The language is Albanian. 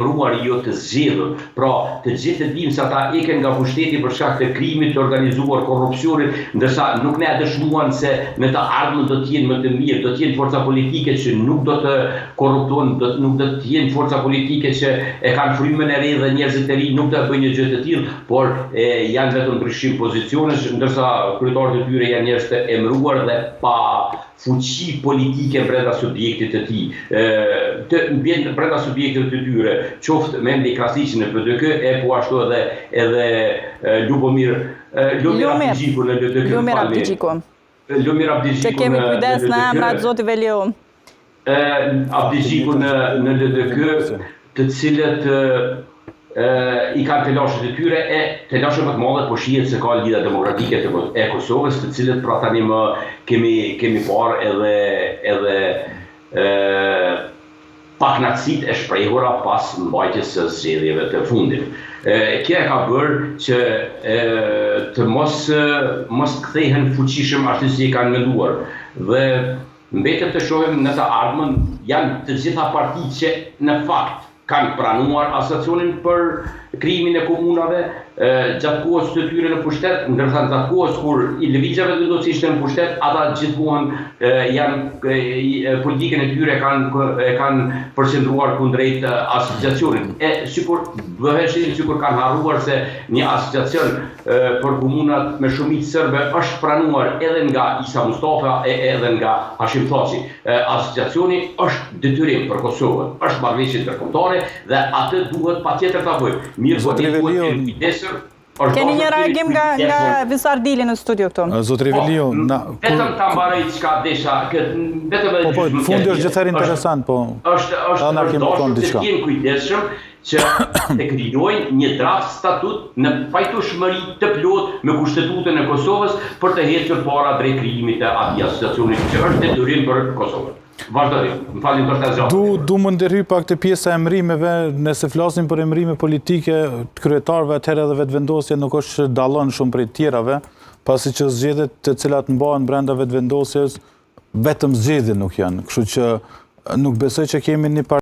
ruar jo të zgjedhur. Pra, të gjithë të dimë se ata eken nga pushteti për shkak të krimit të organizuar, korrupsionit, ndërsa nuk ne dëshmuan se në të ardhmen do të jenë më të mirë, do të jenë forca politike që nuk do të korruptohen, nuk do të jenë forca politike që e kanë frymën e re dhe njerëzit e rinj nuk do të bëjnë një gjë të tillë, por janë vetëm ndryshim pozicionesh, ndërsa kryetarët e tyre janë njerëz të emëruar dhe pa fuqi politike brenda subjektit të tij. Brenda subjektit të tyre, qoftë Mendi Krasiqi në PDK, po ashtu edhe Lumir Abdigjiku në LDK. Lumir Abdigjiku. Që kemi kujdes në emrat Zoti Veliu. Abdigjiku në LDK, të cilët i kanë telashet e tyre, telashet më të madhe po shihet se ka lidhje demokratike e Kosovës, të cilët pra tani më kemi parë edhe paknaqësit e shprehura pas mbajtjes së zgjedhjeve të fundit. Kjo ka bërë që të mos kthehen fuqishëm ashtu si e kanë menduar. Dhe mbetet të shohim në të ardhmen janë të gjitha partitë që në fakt kanë pranuar asociacionin për krimin e komunave gjatë kohës të tyre në pushtet, ndërsa gjatë kohës kur i lëvizjeve të vendosur ishte në pushtet, ata gjithmonë politikën e tyre kanë përqendruar kundrejt asociacionit. Sikur kanë harruar se një asociacion për komunat me shumicë serbe është pranuar edhe nga Isa Mustafa edhe nga Hashim Thaçi. Asociacioni është detyrim për Kosovën, është marrëveshje ndërkombëtare dhe atë duhet patjetër ta bëjmë. Mirë, po ne duhet të kujdesur. Keni një reagim nga Visar Dili në studio këtu? Zot Reveliu, vetëm ta mbaroj çka desha, vetëm po fundi është gjithëherë interesant, po. Është të jenë kujdesshëm që të krijojnë një draft statut në pajtueshmëri të plotë me Kushtetutën e Kosovës për të hequr para drejt krijimit të atij asociacioni që është detyrim për Kosovën. Du më ndërhy pak të pjesa e emrimeve, nëse flasim për emrime politike të kryetarëve, atëherë edhe vetëvendosja nuk është dallon shumë prej tjerave, pasi që zgjedhjet të cilat mbahen brenda vetëvendosjes vetëm zgjedhje nuk janë. Kështu që nuk besoj që kemi një